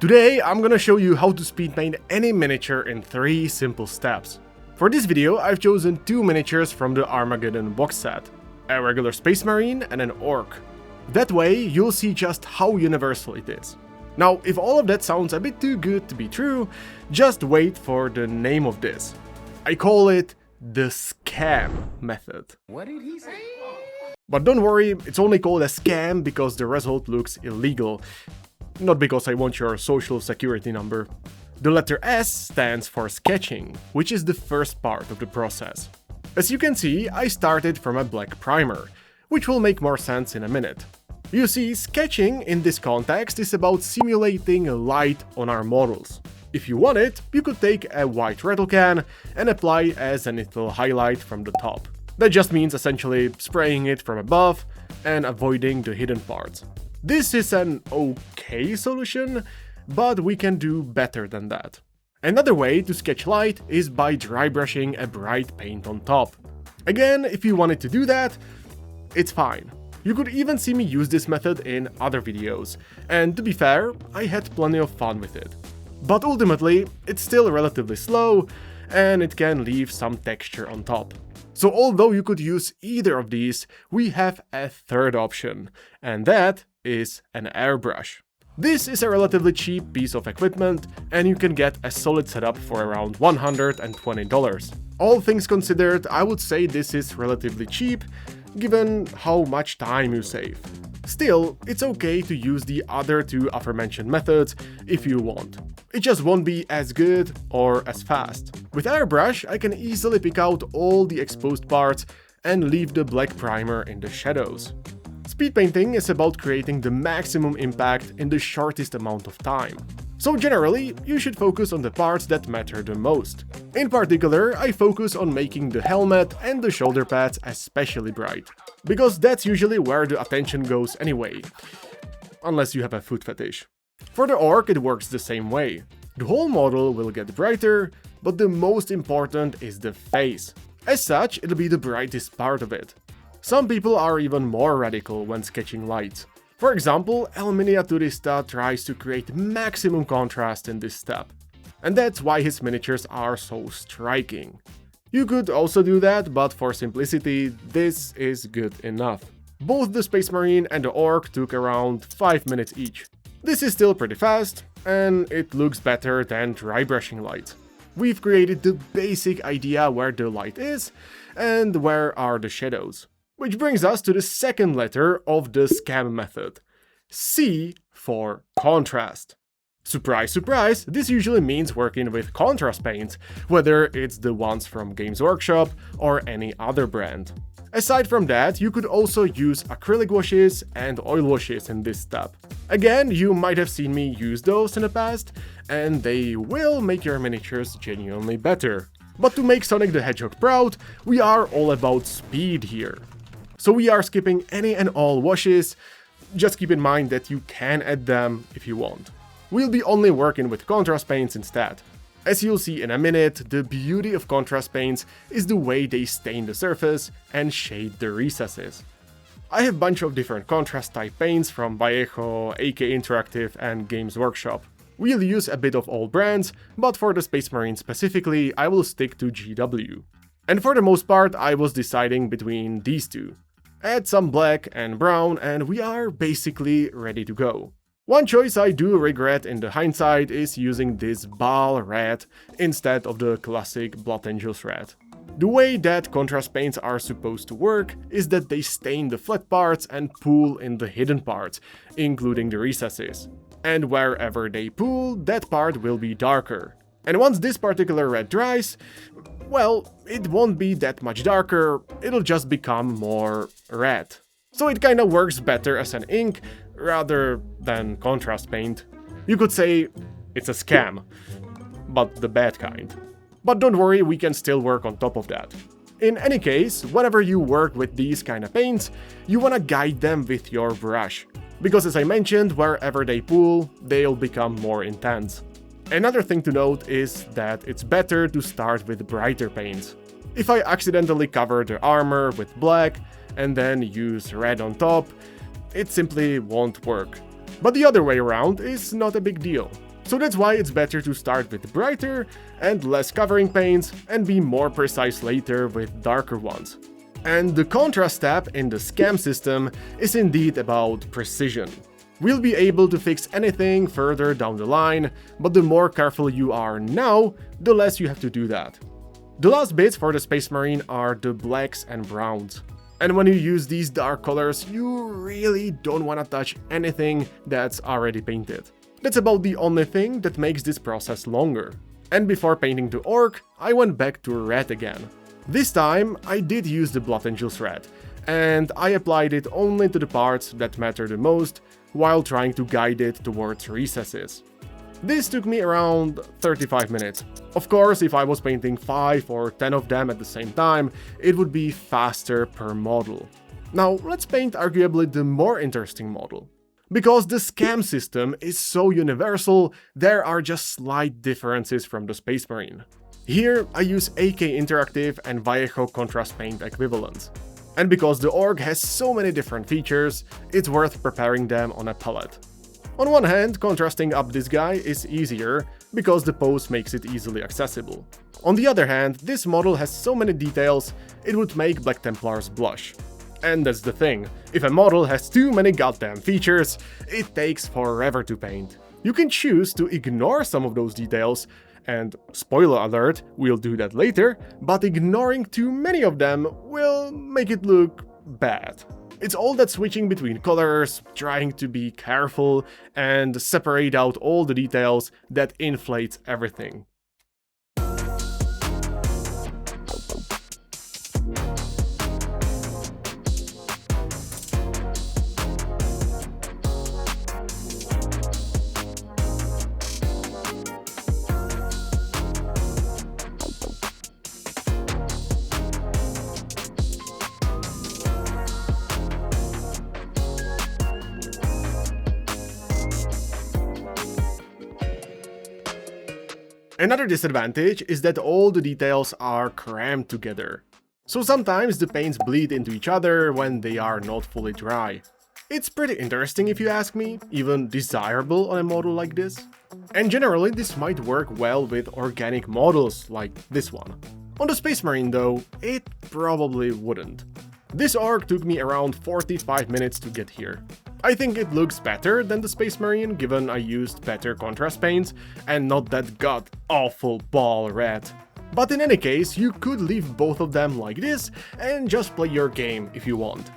Today I'm gonna show you how to speed paint any miniature in 3 simple steps. For this video I've chosen 2 miniatures from the Armageddon box set, a regular Space Marine and an Orc. That way you'll see just how universal it is. Now, if all of that sounds a bit too good to be true, just wait for the name of this. I call it the scam method. What did he say? But don't worry, it's only called a scam because the result looks illegal. Not because I want your social security number. The letter S stands for sketching, which is the first part of the process. As you can see, I started from a black primer, which will make more sense in a minute. You see, sketching in this context is about simulating light on our models. If you want it, you could take a white rattle can and apply a zenithal highlight from the top. That just means essentially spraying it from above and avoiding the hidden parts. This is an okay solution, but we can do better than that. Another way to sketch light is by dry brushing a bright paint on top. Again, if you wanted to do that, it's fine. You could even see me use this method in other videos, and to be fair, I had plenty of fun with it. But ultimately, it's still relatively slow, and it can leave some texture on top. So although you could use either of these, we have a third option, and that is an airbrush. This is a relatively cheap piece of equipment, and you can get a solid setup for around $120. All things considered, I would say this is relatively cheap, given how much time you save. Still, it's okay to use the other 2 aforementioned methods if you want. It just won't be as good or as fast. With airbrush, I can easily pick out all the exposed parts and leave the black primer in the shadows. Speed painting is about creating the maximum impact in the shortest amount of time. So generally, you should focus on the parts that matter the most. In particular, I focus on making the helmet and the shoulder pads especially bright, because that's usually where the attention goes anyway, unless you have a food fetish. For the Orc it works the same way. The whole model will get brighter, but the most important is the face. As such, it'll be the brightest part of it. Some people are even more radical when sketching light. For example, El Miniaturista tries to create maximum contrast in this step. And that's why his miniatures are so striking. You could also do that, but for simplicity, this is good enough. Both the Space Marine and the Orc took around 5 minutes each. This is still pretty fast, and it looks better than dry brushing light. We've created the basic idea where the light is, and where are the shadows. Which brings us to the second letter of the scam method. C for contrast. Surprise, surprise, this usually means working with contrast paints, whether it's the ones from Games Workshop or any other brand. Aside from that, you could also use acrylic washes and oil washes in this step. Again, you might have seen me use those in the past, and they will make your miniatures genuinely better. But to make Sonic the Hedgehog proud, we are all about speed here. So we are skipping any and all washes. Just keep in mind that you can add them if you want. We'll be only working with contrast paints instead. As you'll see in a minute, the beauty of contrast paints is the way they stain the surface and shade the recesses. I have a bunch of different contrast type paints from Vallejo, AK Interactive and Games Workshop. We'll use a bit of all brands, but for the Space Marine specifically, I will stick to GW. And for the most part, I was deciding between these 2. Add some black and brown and we are basically ready to go. One choice I do regret in the hindsight is using this Baal red instead of the classic Blood Angels red. The way that contrast paints are supposed to work is that they stain the flat parts and pool in the hidden parts, including the recesses. And wherever they pool, that part will be darker. And once this particular red dries, well, it won't be that much darker, it'll just become more red. So it kinda works better as an ink rather than contrast paint. You could say it's a scam, but the bad kind. But don't worry, we can still work on top of that. In any case, whenever you work with these kind of paints, you wanna guide them with your brush. Because as I mentioned, wherever they pool, they'll become more intense. Another thing to note is that it's better to start with brighter paints. If I accidentally cover the armor with black and then use red on top, it simply won't work. But the other way around is not a big deal. So that's why it's better to start with brighter and less covering paints and be more precise later with darker ones. And the contrast step in the scam system is indeed about precision. We'll be able to fix anything further down the line, but the more careful you are now, the less you have to do that. The last bits for the Space Marine are the blacks and browns. And when you use these dark colors, you really don't want to touch anything that's already painted. That's about the only thing that makes this process longer. And before painting the orc, I went back to red again. This time, I did use the Blood Angels red, and I applied it only to the parts that matter the most, while trying to guide it towards recesses. This took me around 35 minutes. Of course, if I was painting 5 or 10 of them at the same time, it would be faster per model. Now, let's paint arguably the more interesting model. Because the scam system is so universal, there are just slight differences from the Space Marine. Here, I use AK Interactive and Vallejo Contrast Paint equivalents. And because the org has so many different features, it's worth preparing them on a palette. On one hand, contrasting up this guy is easier, because the pose makes it easily accessible. On the other hand, this model has so many details, it would make Black Templars blush. And that's the thing, if a model has too many goddamn features, it takes forever to paint. You can choose to ignore some of those details, and spoiler alert, we'll do that later, but ignoring too many of them will make it look bad. It's all that switching between colors, trying to be careful, and separate out all the details that inflates everything. Another disadvantage is that all the details are crammed together. So sometimes the paints bleed into each other when they are not fully dry. It's pretty interesting if you ask me, even desirable on a model like this. And generally this might work well with organic models like this one. On the Space Marine though, it probably wouldn't. This orc took me around 45 minutes to get here. I think it looks better than the Space Marine given I used better contrast paints and not that god-awful ball red. But in any case, you could leave both of them like this and just play your game if you want.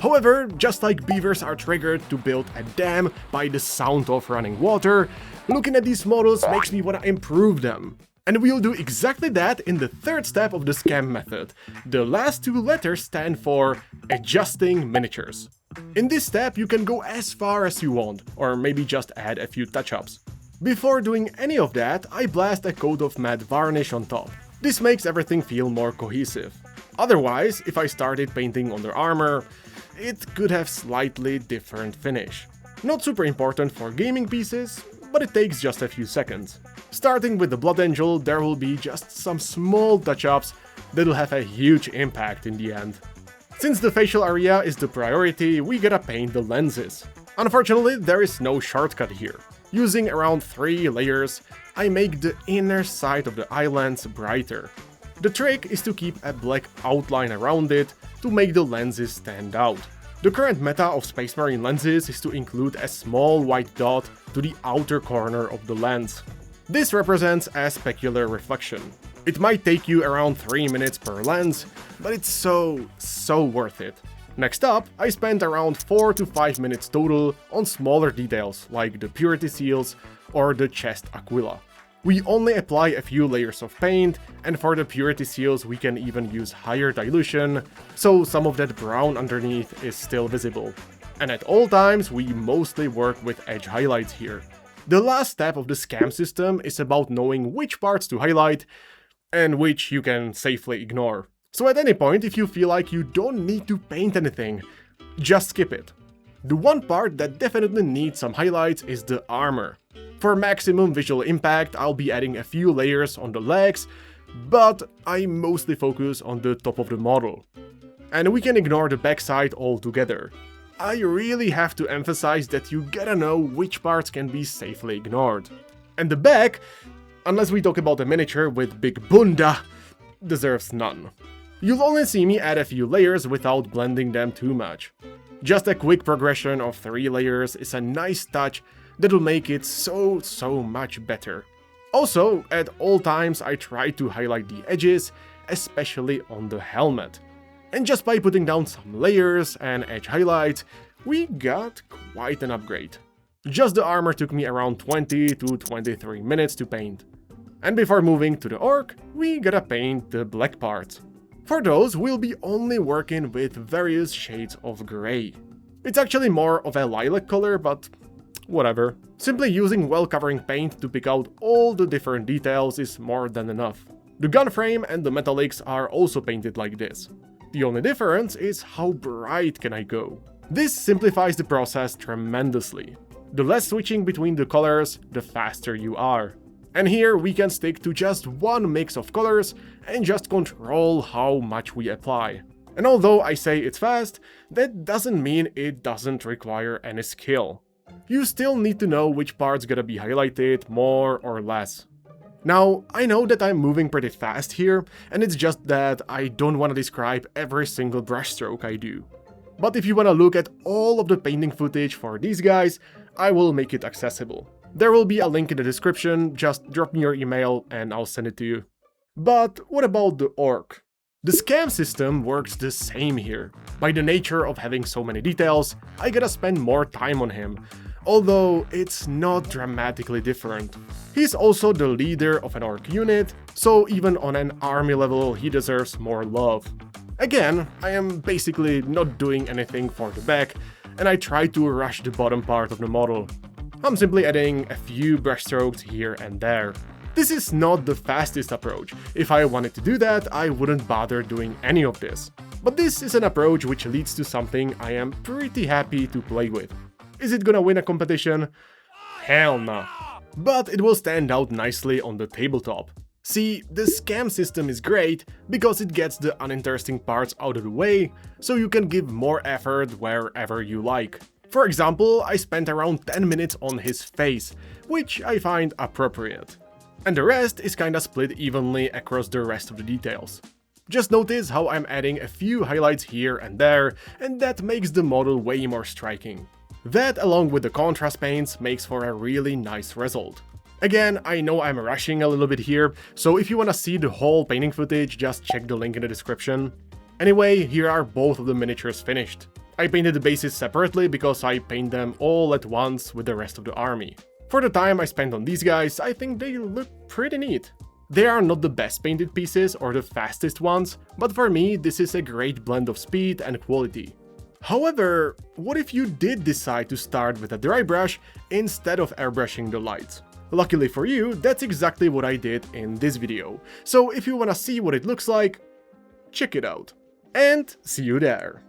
However, just like beavers are triggered to build a dam by the sound of running water, looking at these models makes me want to improve them. And we'll do exactly that in the third step of the scam method. The last two letters stand for adjusting miniatures. In this step you can go as far as you want, or maybe just add a few touch-ups. Before doing any of that, I blast a coat of matte varnish on top. This makes everything feel more cohesive. Otherwise, if I started painting on their armor, it could have slightly different finish. Not super important for gaming pieces, but it takes just a few seconds. Starting with the Blood Angel, there will be just some small touch-ups that'll have a huge impact in the end. Since the facial area is the priority, we gotta paint the lenses. Unfortunately, there is no shortcut here. Using around 3 layers, I make the inner side of the eyelens brighter. The trick is to keep a black outline around it to make the lenses stand out. The current meta of Space Marine lenses is to include a small white dot to the outer corner of the lens. This represents a specular reflection. It might take you around 3 minutes per lens, but it's so worth it. Next up, I spent around 4 to 5 minutes total on smaller details like the purity seals or the chest aquila. We only apply a few layers of paint, and for the purity seals we can even use higher dilution, so some of that brown underneath is still visible. And at all times we mostly work with edge highlights here. The last step of the scam system is about knowing which parts to highlight and which you can safely ignore. So at any point, if you feel like you don't need to paint anything, just skip it. The one part that definitely needs some highlights is the armor. For maximum visual impact, I'll be adding a few layers on the legs, but I mostly focus on the top of the model. And we can ignore the backside altogether. I really have to emphasize that you gotta know which parts can be safely ignored. And the back, unless we talk about a miniature with big bunda, deserves none. You'll only see me add a few layers without blending them too much. Just a quick progression of 3 layers is a nice touch that'll make it so much better. Also, at all times I try to highlight the edges, especially on the helmet. And just by putting down some layers and edge highlights, we got quite an upgrade. Just the armor took me around 20 to 23 minutes to paint. And before moving to the orc, we gotta paint the black parts. For those, we'll be only working with various shades of grey. It's actually more of a lilac color, but whatever. Simply using well-covering paint to pick out all the different details is more than enough. The gun frame and the metallics are also painted like this. The only difference is how bright can I go. This simplifies the process tremendously. The less switching between the colors, the faster you are. And here we can stick to just one mix of colors and just control how much we apply. And although I say it's fast, that doesn't mean it doesn't require any skill. You still need to know which parts gotta be highlighted more or less. Now, I know that I'm moving pretty fast here, and it's just that I don't want to describe every single brushstroke I do. But if you want to look at all of the painting footage for these guys, I will make it accessible. There will be a link in the description, just drop me your email and I'll send it to you. But what about the orc? The scam system works the same here. By the nature of having so many details, I gotta spend more time on him, although it's not dramatically different. He's also the leader of an orc unit, so even on an army level he deserves more love. Again, I am basically not doing anything for the back, and I try to rush the bottom part of the model. I'm simply adding a few brushstrokes here and there. This is not the fastest approach. If I wanted to do that, I wouldn't bother doing any of this. But this is an approach which leads to something I am pretty happy to play with. Is it gonna win a competition? Hell no. But it will stand out nicely on the tabletop. See, the scam system is great because it gets the uninteresting parts out of the way, so you can give more effort wherever you like. For example, I spent around 10 minutes on his face, which I find appropriate. And the rest is kinda split evenly across the rest of the details. Just notice how I'm adding a few highlights here and there, and that makes the model way more striking. That, along with the contrast paints, makes for a really nice result. Again, I know I'm rushing a little bit here, so if you wanna see the whole painting footage, just check the link in the description. Anyway, here are both of the miniatures finished. I painted the bases separately because I paint them all at once with the rest of the army. For the time I spent on these guys, I think they look pretty neat. They are not the best painted pieces or the fastest ones, but for me this is a great blend of speed and quality. However, what if you did decide to start with a dry brush instead of airbrushing the lights? Luckily for you, that's exactly what I did in this video, so if you wanna see what it looks like, check it out. And see you there!